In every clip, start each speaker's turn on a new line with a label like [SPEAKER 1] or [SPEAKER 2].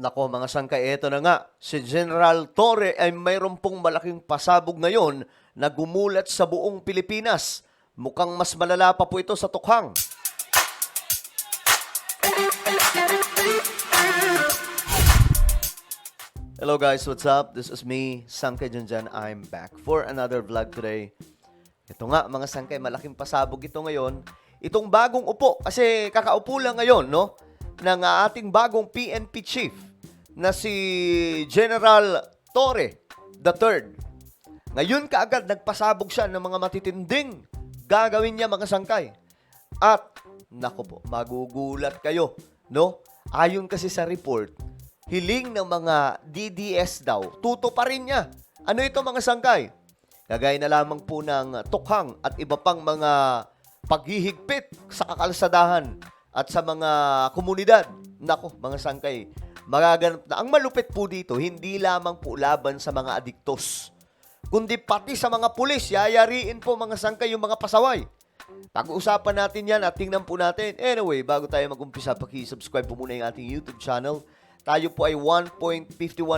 [SPEAKER 1] Nako mga sangkay, eto na nga. Si General Torre ay mayroon pong malaking pasabog ngayon na gumulat sa buong Pilipinas. Mukhang mas malala pa po ito sa tukhang. Hello guys, what's up? This is me, Sangkay Janjan. I'm back for another vlog today. Ito nga mga sangkay, malaking pasabog ito ngayon. Itong bagong upo, kasi kakaupo lang ngayon, no? Ng ating bagong PNP chief na si General Torre III. Ngayon kaagad nagpasabog siya ng mga matitinding gagawin niya mga sangkay. At, nako po, magugulat kayo, no? Ayon kasi sa report, hiling ng mga DDS daw, tutuparin niya. Ano ito mga sangkay? Kagaya na lamang po ng tukhang at iba pang mga paghihigpit sa kakalsadahan at sa mga komunidad. Nako, mga sangkay, magaganap na. Ang malupit po dito, hindi lamang po laban sa mga adiktos, kundi pati sa mga pulis. Yayariin po mga sangkay yung mga pasaway. Pag-uusapan natin yan at tingnan po natin. Anyway, bago tayo mag-umpisa, paki-subscribe po muna yung ating YouTube channel. Tayo po ay 1.51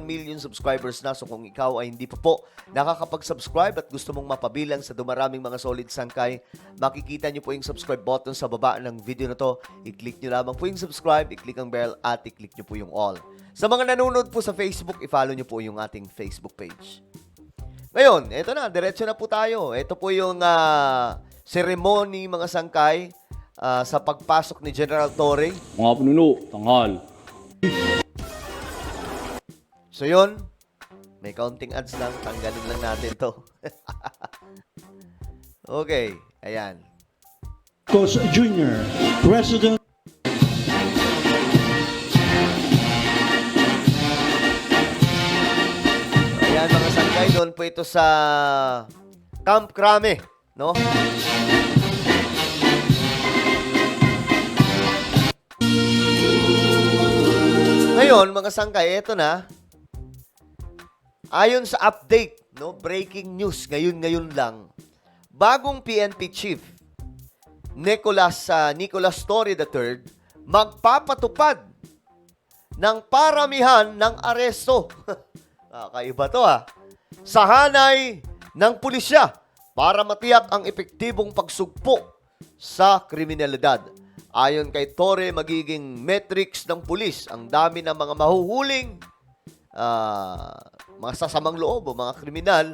[SPEAKER 1] million subscribers na. So kung ikaw ay hindi pa po nakakapag-subscribe at gusto mong mapabilang sa dumaraming mga solid sangkay, makikita nyo po yung subscribe button sa baba ng video na to. I-click nyo lamang po yung subscribe, i-click ang bell at i-click nyo po yung all. Sa mga nanonood po sa Facebook, i-follow nyo po yung ating Facebook page. Ngayon, eto na, diretso na po tayo. Ito po yung ceremony mga sangkay sa pagpasok ni General Torre.
[SPEAKER 2] Mga pinuno, tanghal.
[SPEAKER 1] So yun, may counting ads lang, tanggalin lang natin to. Okay, ayan.
[SPEAKER 3] Marcos Jr., President.
[SPEAKER 1] Ayan mga sangkay, doon po ito sa Camp Crame, no? Ngayon, mga sangkay, ito na. Ayon sa update, no, breaking news, ngayon lang, bagong PNP chief, Nicolas Torre III, magpapatupad ng paramihan ng aresto. Kakaiba to sa hanay ng pulisya para matiyak ang epektibong pagsugpo sa kriminalidad. Ayon kay Torre, magiging metrics ng pulis ang dami ng mga mahuhuling mga sasamang loob o mga kriminal,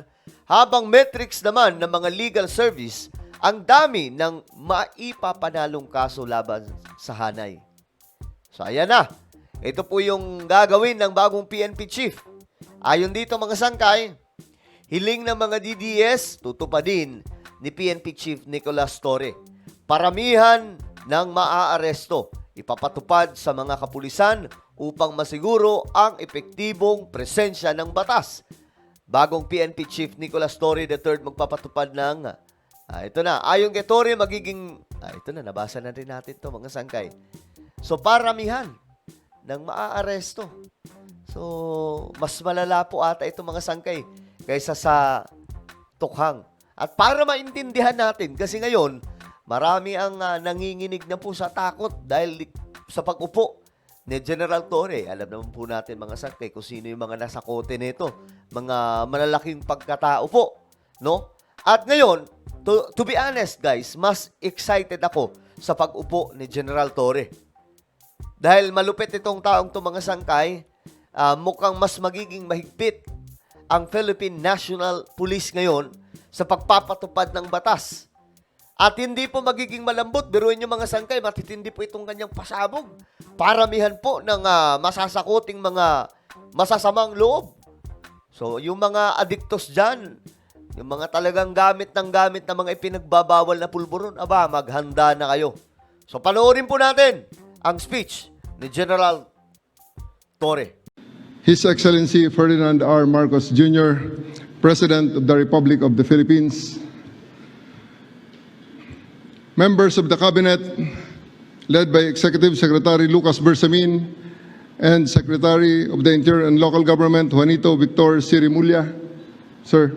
[SPEAKER 1] habang metrics naman ng mga legal service ang dami ng maipapanalong kaso laban sa hanay. So ayan na, ito po yung gagawin ng bagong PNP chief. Ayon dito mga sangkay, hiling ng mga DDS, tutupadin ni PNP Chief Nicolas Torre. Paramihan ng maaaresto, ipapatupad sa mga kapulisan upang masiguro ang epektibong presensya ng batas. Bagong PNP Chief Nicolas Torre III magpapatupad ng, ito na, ayon kay Torre magiging, ito na, nabasa na rin natin to mga sangkay. So, paramihan ng maaaresto. So, mas malala po ata ito mga sangkay kaysa sa tukhang. At para maintindihan natin, kasi ngayon, marami ang nanginginig na po sa takot dahil sa pag-upo ni General Torre. Alam naman po natin mga sangkay kung sino yung mga nasa kote nito. Mga malalaking pagkatao po, no? At ngayon, to be honest guys, mas excited ako sa pag-upo ni General Torre. Dahil malupit itong taong to mga sangkay, mukhang mas magiging mahigpit ang Philippine National Police ngayon sa pagpapatupad ng batas. At hindi po magiging malambot. Biruin nyo mga sangkay, matitindi po itong kanyang pasabog. Paramihan po ng masasakuting mga masasamang loob. So, yung mga adiktos dyan, yung mga talagang gamit ng mga ipinagbabawal na pulburon, maghanda na kayo. So, panoorin po natin ang speech ni General Torre.
[SPEAKER 4] His Excellency Ferdinand R. Marcos Jr., President of the Republic of the Philippines, members of the Cabinet, led by Executive Secretary Lucas Bersamin and Secretary of the Interior and Local Government, Juanito Victor Sirimulya, sir.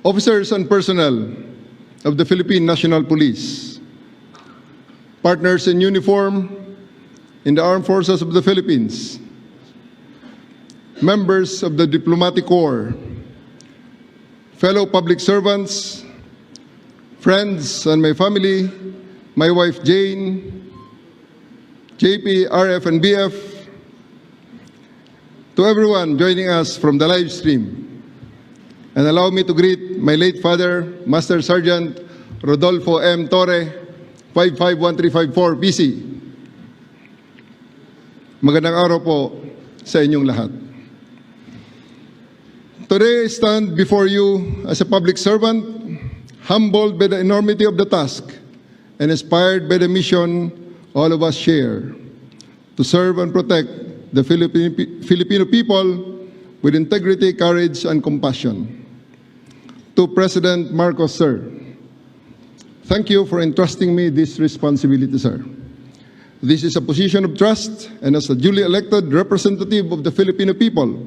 [SPEAKER 4] Officers and personnel of the Philippine National Police, partners in uniform, in the Armed Forces of the Philippines, members of the Diplomatic Corps, fellow public servants, friends and my family, my wife Jane, JP, RF, and BF, to everyone joining us from the live stream. And allow me to greet my late father, Master Sergeant Rodolfo M. Torre, 551354 PC. Magandang araw po sa inyong lahat. Today I stand before you as a public servant, humbled by the enormity of the task and inspired by the mission all of us share to serve and protect the Filipino people with integrity, courage, and compassion. To President Marcos, sir, thank you for entrusting me this responsibility, sir. This is a position of trust, and as a duly elected representative of the Filipino people,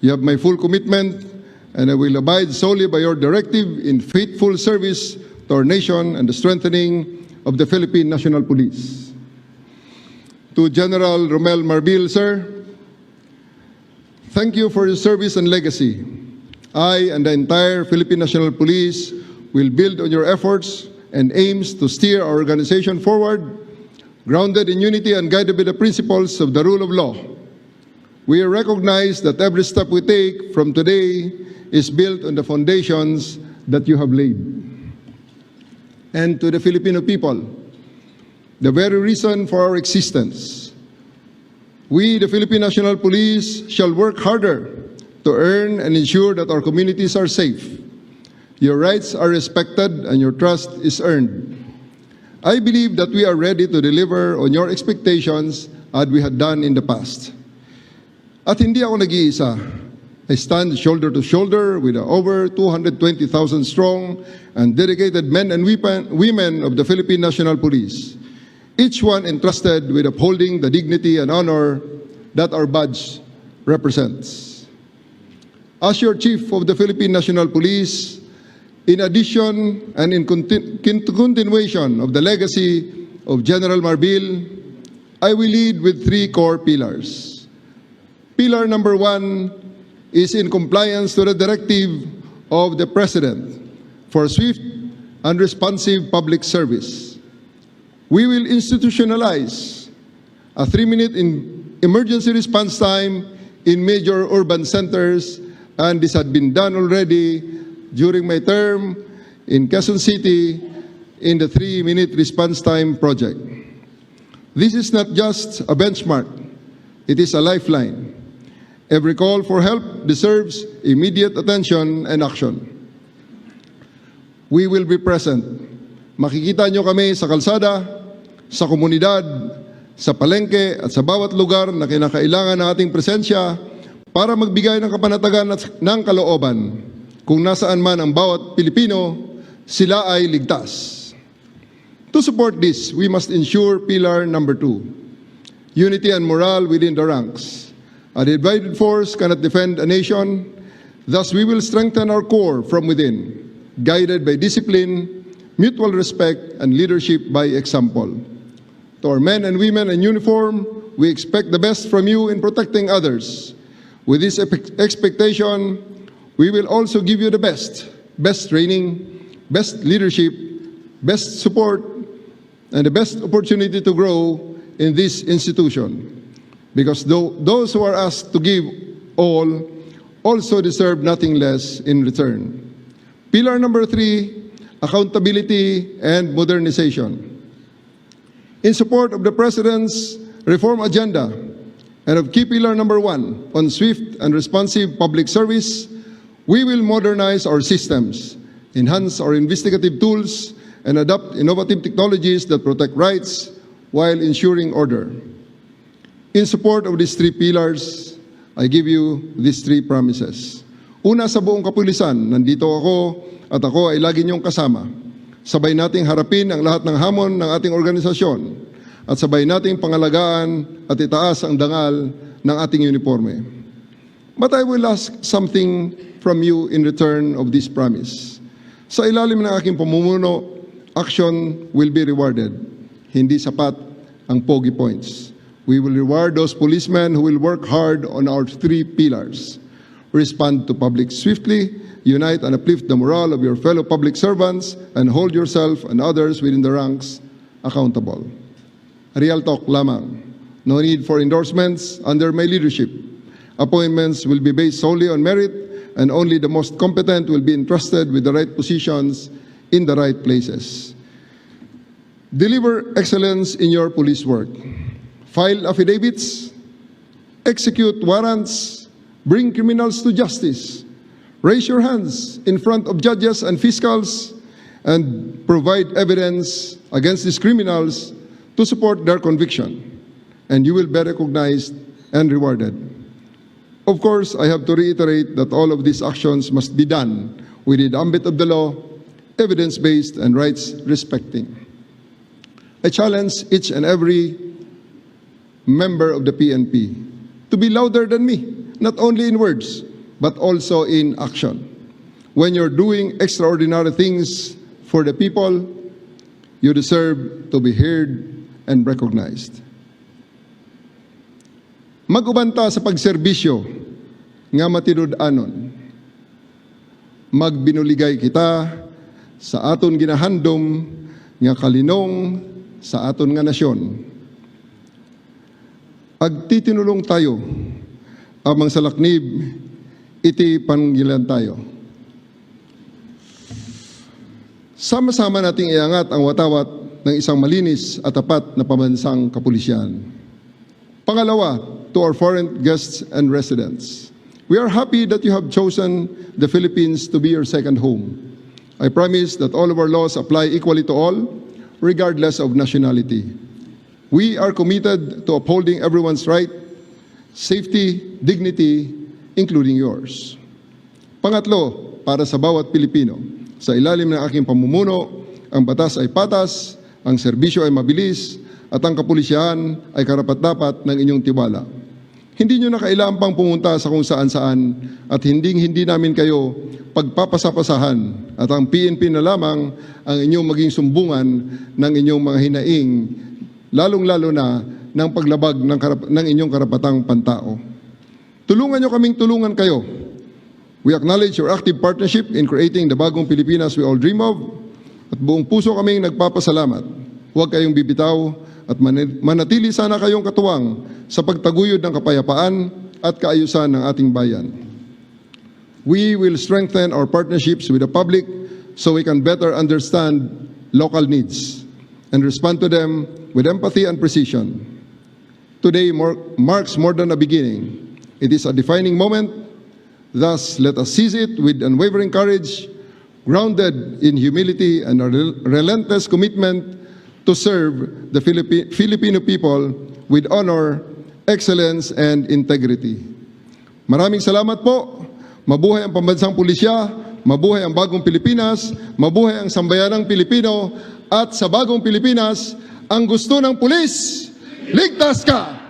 [SPEAKER 4] you have my full commitment, and I will abide solely by your directive in faithful service to our nation and the strengthening of the Philippine National Police. To General Romel Marbil, sir, thank you for your service and legacy. I and the entire Philippine National Police will build on your efforts and aims to steer our organization forward, grounded in unity and guided by the principles of the rule of law. We recognize that every step we take from today is built on the foundations that you have laid. And to the Filipino people, the very reason for our existence, we, the Philippine National Police, shall work harder to earn and ensure that our communities are safe, your rights are respected, and your trust is earned. I believe that we are ready to deliver on your expectations as we had done in the past. At hindi ako nag-iisa. I stand shoulder to shoulder with the over 220,000 strong and dedicated men and women of the Philippine National Police, each one entrusted with upholding the dignity and honor that our badge represents. As your Chief of the Philippine National Police, in addition and in continuation of the legacy of General Marbil, I will lead with three core pillars. Pillar number one is in compliance to the directive of the President for swift and responsive public service. We will institutionalize a 3-minute emergency response time in major urban centers, and this had been done already during my term in Quezon City in the 3-minute response time project. This is not just a benchmark, it is a lifeline. Every call for help deserves immediate attention and action. We will be present. Makikita nyo kami sa kalsada, sa komunidad, sa palengke at sa bawat lugar na kinakailangan ng ating presensya para magbigay ng kapanatagan at ng kalooban. Kung nasaan man ang bawat Pilipino, sila ay ligtas. To support this, we must ensure pillar number 2, unity and morale within the ranks. A divided force cannot defend a nation, thus we will strengthen our core from within, guided by discipline, mutual respect, and leadership by example. To our men and women in uniform, we expect the best from you in protecting others. With this expectation, we will also give you the best training, best leadership, best support, and the best opportunity to grow in this institution. Because those who are asked to give all also deserve nothing less in return. Pillar number 3, accountability and modernization. In support of the President's reform agenda and of key pillar number 1 on swift and responsive public service, we will modernize our systems, enhance our investigative tools, and adopt innovative technologies that protect rights while ensuring order. In support of these 3 pillars, I give you these 3 promises. Una, sa buong kapulisan, nandito ako at ako ay lagi niyong kasama. Sabay nating harapin ang lahat ng hamon ng ating organisasyon at sabay nating pangalagaan at itaas ang dangal ng ating uniforme. But I will ask something from you in return of this promise. Sa ilalim ng aking pamumuno, action will be rewarded. Hindi sapat ang Pogi Points. We will reward those policemen who will work hard on our 3 pillars. Respond to public swiftly, unite and uplift the morale of your fellow public servants, and hold yourself and others within the ranks accountable. Real talk lamang. No need for endorsements under my leadership. Appointments will be based solely on merit, and only the most competent will be entrusted with the right positions in the right places. Deliver excellence in your police work. File affidavits, execute warrants, bring criminals to justice. Raise your hands in front of judges and fiscals and provide evidence against these criminals to support their conviction. And you will be recognized and rewarded. Of course, I have to reiterate that all of these actions must be done within the ambit of the law, evidence-based and rights-respecting. I challenge each and every member of the PNP to be louder than me, not only in words, but also in action. When you're doing extraordinary things for the people, you deserve to be heard and recognized. Mag-ubanta sa pagserbisyo nga matinud-anon. Magbinuligay kita sa aton ginahandom nga kalinong sa aton nga nasyon. Agtitinulong tayo amang salaknib iti panggilan tayo. Sama-sama nating iangat ang watawat ng isang malinis at tapat na pambansang kapulisyan. Pangalawa, to our foreign guests and residents, we are happy that you have chosen the Philippines to be your second home. I promise that all of our laws apply equally to all, regardless of nationality. We are committed to upholding everyone's right, safety, dignity, including yours. Pangatlo, para sa bawat Pilipino, sa ilalim ng aking pamumuno, ang batas ay patas, ang serbisyo ay mabilis, at ang kapulisyahan ay karapat-dapat ng inyong tiwala. Hindi nyo na kailangan pang pumunta sa kung saan-saan at hindi namin kayo pagpapasapasahan at ang PNP na lamang ang inyong maging sumbungan ng inyong mga hinaing, lalong-lalo na ng paglabag ng inyong karapatang pantao. Tulungan nyo kaming tulungan kayo. We acknowledge your active partnership in creating the bagong Pilipinas we all dream of at buong puso kaming nagpapasalamat. Huwag kayong bibitaw at manatili sana kayong katuwang sa pagtaguyod ng kapayapaan at kaayusan ng ating bayan. We will strengthen our partnerships with the public so we can better understand local needs and respond to them with empathy and precision. Today marks more than a beginning. It is a defining moment. Thus, let us seize it with unwavering courage, grounded in humility and a relentless commitment to serve the Filipino people with honor, excellence, and integrity. Maraming salamat po. Mabuhay ang pambansang pulisya, mabuhay ang bagong Pilipinas, mabuhay ang sambayanang Pilipino, at sa bagong Pilipinas, ang gusto ng pulis, ligtas ka!